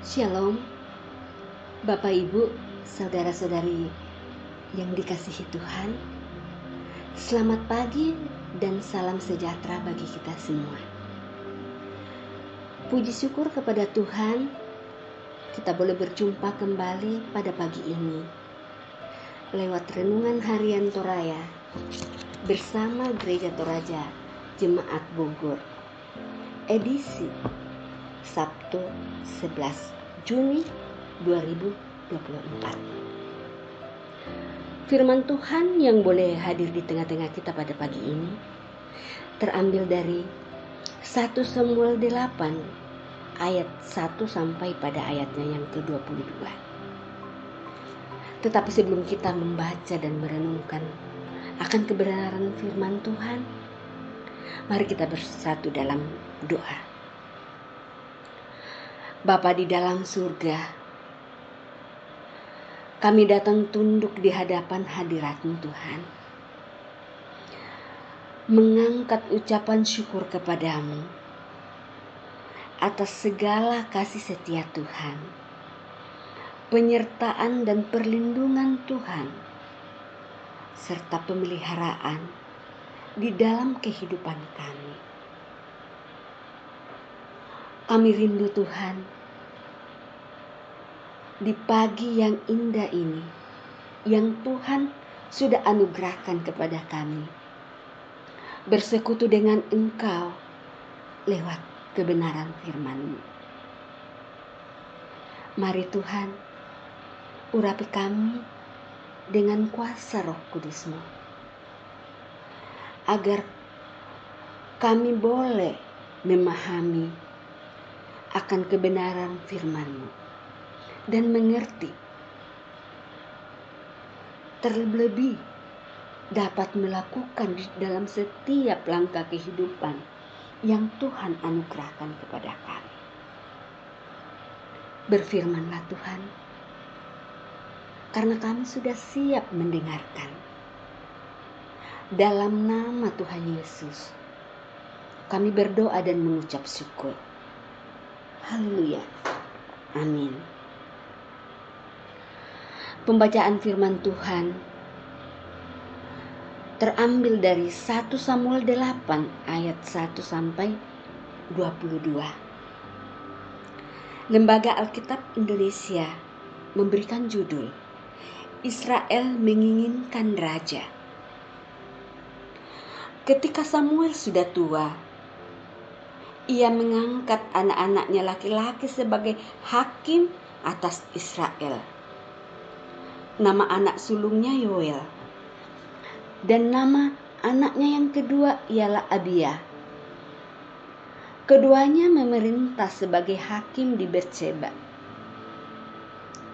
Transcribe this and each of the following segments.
Shalom, Bapak Ibu, saudara-saudari yang dikasihi Tuhan. Selamat pagi dan salam sejahtera bagi kita semua. Puji syukur kepada Tuhan, kita boleh berjumpa kembali pada pagi ini lewat renungan harian Toraya bersama Gereja Toraja Jemaat Bogor, edisi Sabtu 11 Juni 2024. Firman Tuhan yang boleh hadir di tengah-tengah kita pada pagi ini terambil dari 1 Samuel 8 ayat 1 sampai pada ayatnya yang ke-22. Tetapi sebelum kita membaca dan merenungkan akan kebenaran firman Tuhan, mari kita bersatu dalam doa. Bapa di dalam surga, kami datang tunduk di hadapan hadirat-Mu Tuhan, mengangkat ucapan syukur kepadamu atas segala kasih setia Tuhan, penyertaan dan perlindungan Tuhan, serta pemeliharaan di dalam kehidupan kami. Kami rindu Tuhan, di pagi yang indah ini, yang Tuhan sudah anugerahkan kepada kami, bersekutu dengan Engkau lewat kebenaran firman-Mu. Mari Tuhan, urapi kami dengan kuasa Roh Kudus-Mu, agar kami boleh memahami akan kebenaran firman-Mu dan mengerti, terlebih dapat melakukan di dalam setiap langkah kehidupan yang Tuhan anugerahkan kepada kami. Berfirmanlah Tuhan, karena kami sudah siap mendengarkan. Dalam nama Tuhan Yesus, kami berdoa dan mengucap syukur. Haleluya. Amin. Pembacaan firman Tuhan terambil dari 1 Samuel 8 ayat 1 sampai 22. Lembaga Alkitab Indonesia memberikan judul Israel menginginkan raja. Ketika Samuel sudah tua, ia mengangkat anak-anaknya laki-laki sebagai hakim atas Israel. Nama anak sulungnya Yoel, dan nama anaknya yang kedua ialah Abia. Keduanya memerintah sebagai hakim di Berseba.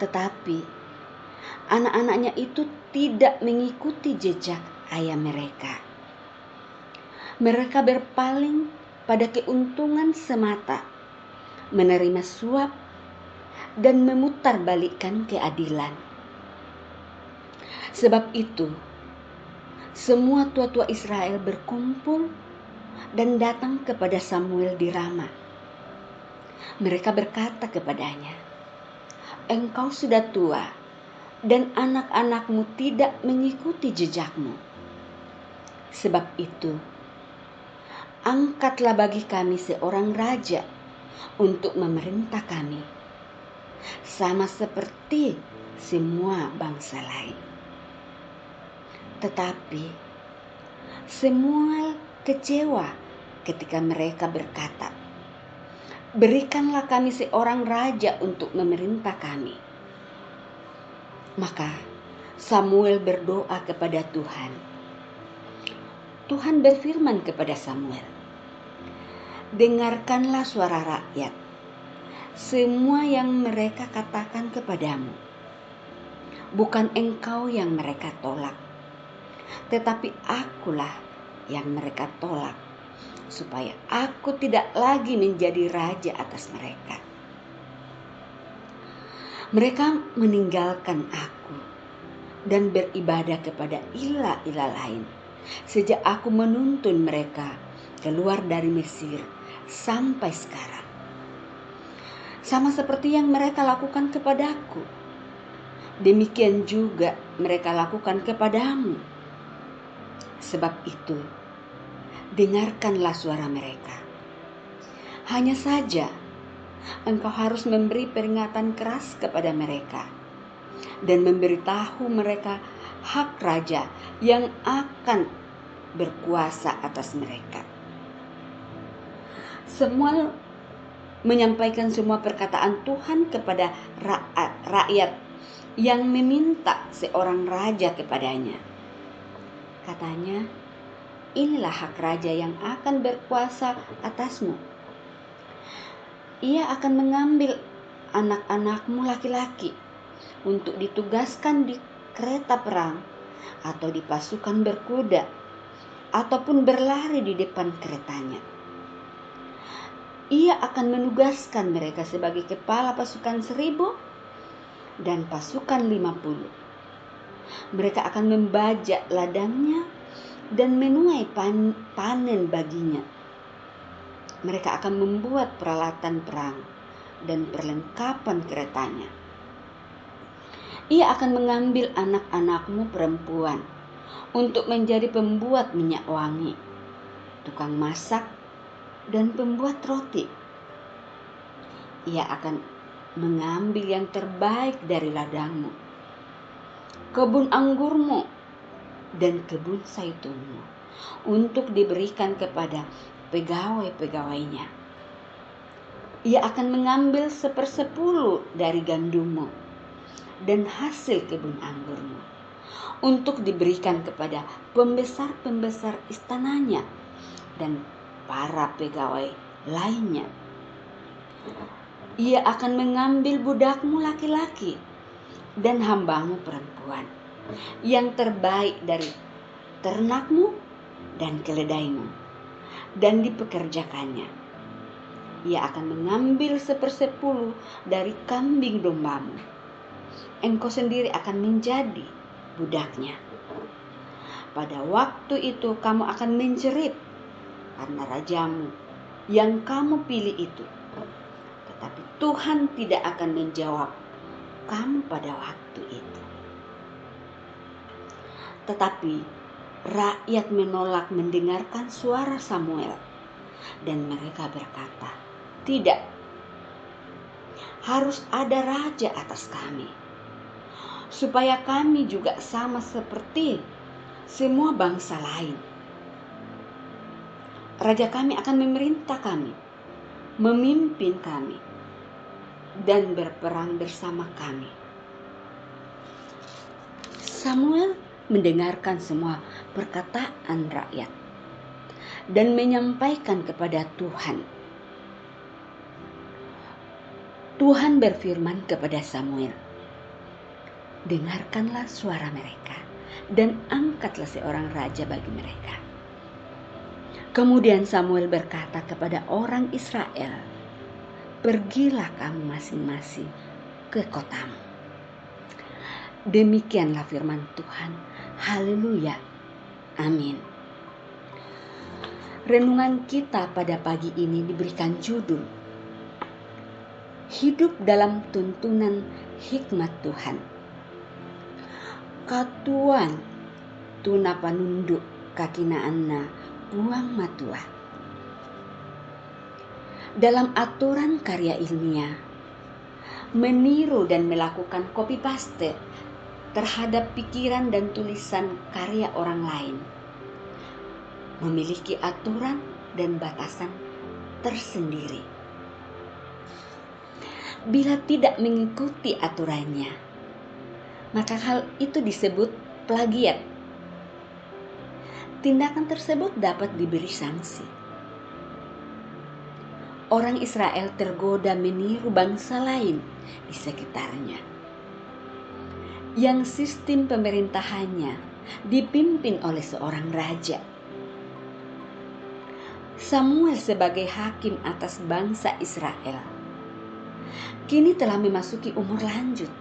Tetapi anak-anaknya itu tidak mengikuti jejak ayah mereka. Mereka berpaling pada keuntungan semata, menerima suap dan memutarbalikkan keadilan. Sebab itu, semua tua-tua Israel berkumpul dan datang kepada Samuel di Rama. Mereka berkata kepadanya, "Engkau sudah tua dan anak-anakmu tidak mengikuti jejakmu. Sebab itu, angkatlah bagi kami seorang raja untuk memerintah kami, sama seperti semua bangsa lain." Tetapi Samuel kecewa ketika mereka berkata, "Berikanlah kami seorang raja untuk memerintah kami." Maka Samuel berdoa kepada Tuhan. Tuhan berfirman kepada Samuel, "Dengarkanlah suara rakyat, semua yang mereka katakan kepadamu. Bukan engkau yang mereka tolak, tetapi akulah yang mereka tolak, supaya aku tidak lagi menjadi raja atas mereka. Mereka meninggalkan aku dan beribadah kepada ilah-ilah lain, sejak aku menuntun mereka keluar dari Mesir sampai sekarang. sama seperti yang mereka lakukan kepadaku. Demikian juga mereka lakukan kepadamu. Sebab itu, dengarkanlah suara mereka. Hanya saja, engkau harus memberi peringatan keras kepada mereka dan memberitahu mereka hak raja yang akan berkuasa atas mereka. Semua menyampaikan semua perkataan Tuhan kepada rakyat yang meminta seorang raja kepadanya. Katanya, inilah hak raja yang akan berkuasa atasmu. Ia akan mengambil anak-anakmu laki-laki untuk ditugaskan di kereta perang atau di pasukan berkuda ataupun berlari di depan keretanya. Ia akan menugaskan mereka sebagai kepala pasukan 1.000 dan pasukan 50. Mereka akan membajak ladangnya dan menuai panen baginya. Mereka akan membuat peralatan perang dan perlengkapan keretanya. Ia akan mengambil anak-anakmu perempuan untuk menjadi pembuat minyak wangi, tukang masak, dan pembuat roti. Ia akan mengambil yang terbaik dari ladangmu, kebun anggurmu, dan kebun zaitunmu untuk diberikan kepada pegawai-pegawainya. Ia akan mengambil 1/10 dari gandummu dan hasil kebun anggurmu untuk diberikan kepada pembesar-pembesar istananya dan para pegawai lainnya. Ia akan mengambil budakmu laki-laki dan hambamu perempuan, yang terbaik dari ternakmu dan keledaimu, dan dipekerjakannya. Ia akan mengambil 1/10 dari kambing dombamu. Engkau sendiri akan menjadi budaknya. Pada waktu itu kamu akan menjerit karena rajamu yang kamu pilih itu. Tetapi Tuhan tidak akan menjawab kamu pada waktu itu. Tetapi rakyat menolak mendengarkan suara Samuel, dan mereka berkata, "Tidak, harus ada raja atas kami, supaya kami juga sama seperti semua bangsa lain. Raja kami akan memerintah kami, memimpin kami, dan berperang bersama kami." Samuel mendengarkan semua perkataan rakyat dan menyampaikan kepada Tuhan. Tuhan berfirman kepada Samuel, "Dengarkanlah suara mereka dan angkatlah seorang raja bagi mereka." Kemudian Samuel berkata kepada orang Israel, "Pergilah kamu masing-masing ke kotamu." Demikianlah firman Tuhan. Haleluya. Amin. Renungan kita pada pagi ini diberikan judul Hidup dalam Tuntunan Hikmat Tuhan. Katuan tuna panunduk kakinaanna buang matua. Dalam aturan karya ilmiah, meniru dan melakukan copy paste terhadap pikiran dan tulisan karya orang lain memiliki aturan dan batasan tersendiri. Bila tidak mengikuti aturannya, maka hal itu disebut plagiat. Tindakan tersebut dapat diberi sanksi. Orang Israel tergoda meniru bangsa lain di sekitarnya, yang sistem pemerintahannya dipimpin oleh seorang raja. Samuel sebagai hakim atas bangsa Israel kini telah memasuki umur lanjut.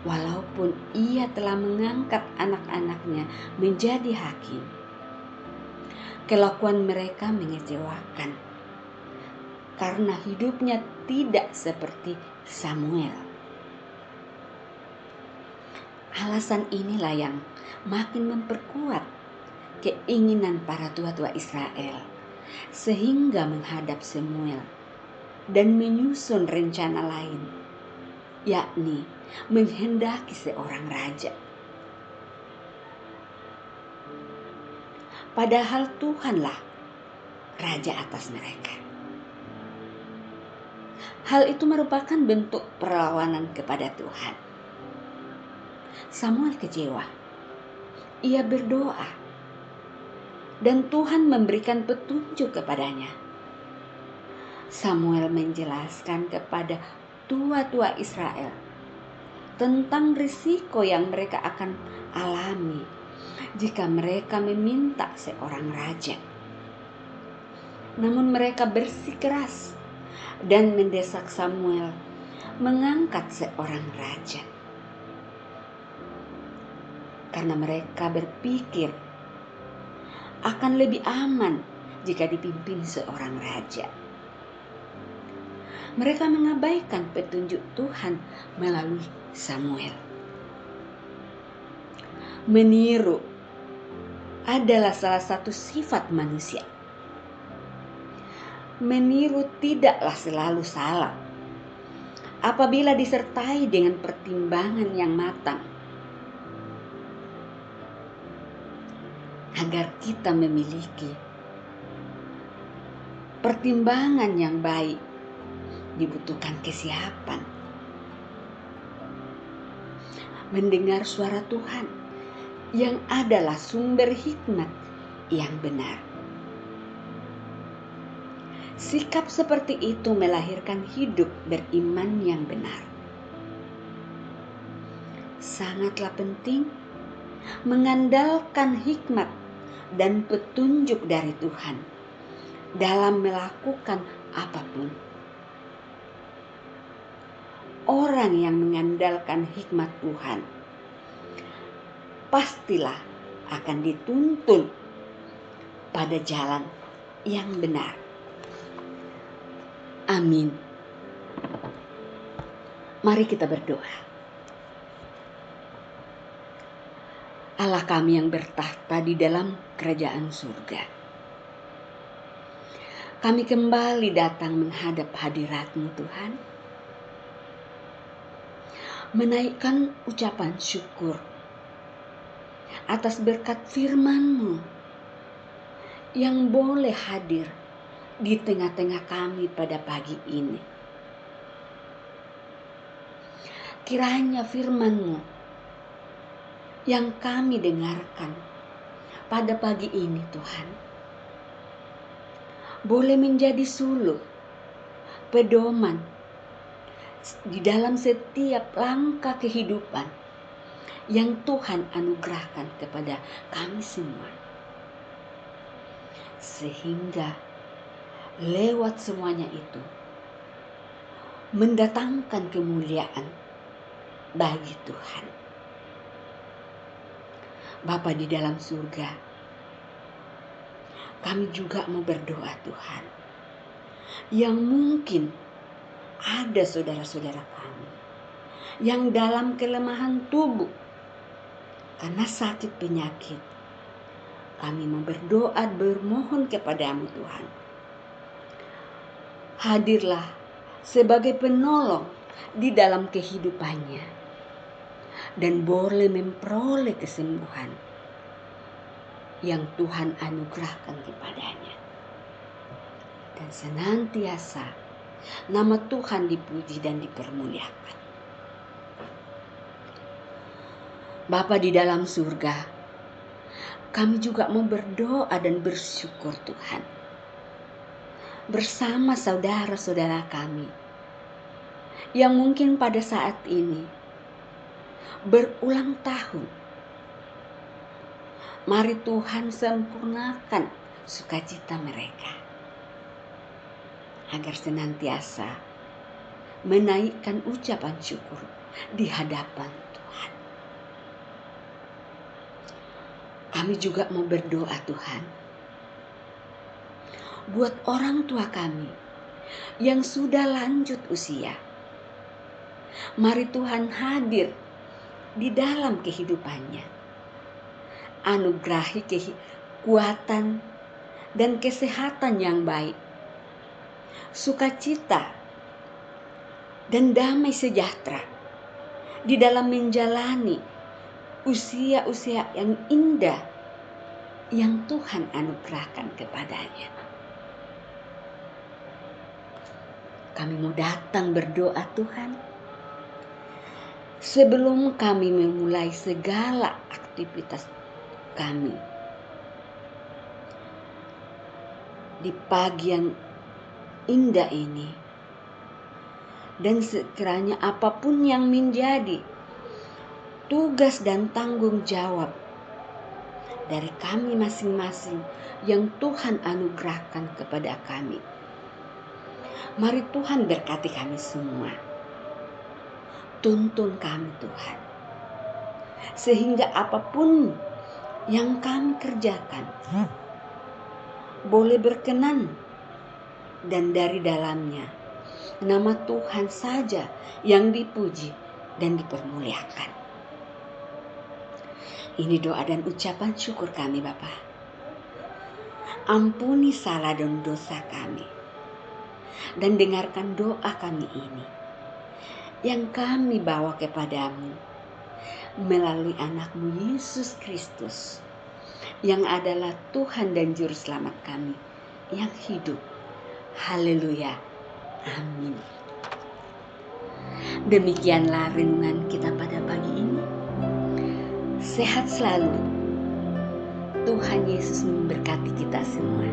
Walaupun ia telah mengangkat anak-anaknya menjadi hakim, kelakuan mereka mengecewakan. karena hidupnya tidak seperti Samuel. Alasan inilah yang makin memperkuat keinginan para tua-tua Israel sehingga menghadap Samuel dan menyusun rencana lain, yakni menghendaki seorang raja. Padahal Tuhanlah raja atas mereka. Hal itu merupakan bentuk perlawanan kepada Tuhan. Samuel kecewa. Ia berdoa dan Tuhan memberikan petunjuk kepadanya. Samuel menjelaskan kepada tua-tua Israel tentang risiko yang mereka akan alami jika mereka meminta seorang raja. Namun mereka bersikeras dan mendesak Samuel mengangkat seorang raja. Karena mereka berpikir akan lebih aman jika dipimpin seorang raja. Mereka mengabaikan petunjuk Tuhan melalui Samuel. Meniru adalah salah satu sifat manusia. Meniru tidaklah selalu salah apabila disertai dengan pertimbangan yang matang. Agar kita memiliki pertimbangan yang baik, dibutuhkan kesiapan. Mendengar suara Tuhan yang adalah sumber hikmat yang benar. Sikap seperti itu melahirkan hidup beriman yang benar. Sangatlah penting mengandalkan hikmat dan petunjuk dari Tuhan dalam melakukan apapun. Orang yang mengandalkan hikmat Tuhan pastilah akan dituntun pada jalan yang benar. Amin. Mari kita berdoa. Allah kami yang bertahta di dalam kerajaan surga. Kami kembali datang menghadap hadirat-Mu Tuhan. Menaikkan ucapan syukur atas berkat firman-Mu yang boleh hadir di tengah-tengah kami pada pagi ini. Kiranya firman-Mu yang kami dengarkan pada pagi ini Tuhan, boleh menjadi suluh, pedoman di dalam setiap langkah kehidupan yang Tuhan anugerahkan kepada kami semua. Sehingga lewat semuanya itu mendatangkan kemuliaan bagi Tuhan. Bapa di dalam surga, kami juga mau berdoa Tuhan, yang mungkin ada saudara-saudara kami yang dalam kelemahan tubuh karena sakit penyakit. Kami mau berdoa bermohon kepadamu Tuhan. Hadirlah sebagai penolong di dalam kehidupannya dan boleh memperoleh kesembuhan yang Tuhan anugerahkan kepadanya. Dan senantiasa nama Tuhan dipuji dan dipermuliakan. Bapa di dalam surga, kami juga mau berdoa dan bersyukur Tuhan bersama saudara-saudara kami yang mungkin pada saat ini berulang tahun. Mari Tuhan sempurnakan sukacita mereka agar senantiasa menaikkan ucapan syukur di hadapan Tuhan. Kami juga mau berdoa Tuhan buat orang tua kami yang sudah lanjut usia. Mari Tuhan hadir di dalam kehidupannya. Anugerahi kekuatan dan kesehatan yang baik, sukacita dan damai sejahtera di dalam menjalani usia-usia yang indah yang Tuhan anugerahkan kepadanya. Kami mau datang berdoa, Tuhan, sebelum kami memulai segala aktivitas kami di pagi yang indah ini. Dan sekiranya apapun yang menjadi tugas dan tanggung jawab dari kami masing-masing yang Tuhan anugerahkan kepada kami, mari Tuhan berkati kami semua. Tuntun kami Tuhan, sehingga apapun yang kami kerjakan boleh berkenan, dan dari dalamnya nama Tuhan saja yang dipuji dan dipermuliakan. Ini doa dan ucapan syukur kami Bapa. Ampuni salah dan dosa kami, dan dengarkan doa kami ini yang kami bawa kepadamu melalui anak-Mu Yesus Kristus, yang adalah Tuhan dan Juru Selamat kami yang hidup. Haleluya. Amin. Demikianlah renungan kita pada pagi ini. Sehat selalu. Tuhan Yesus memberkati kita semua.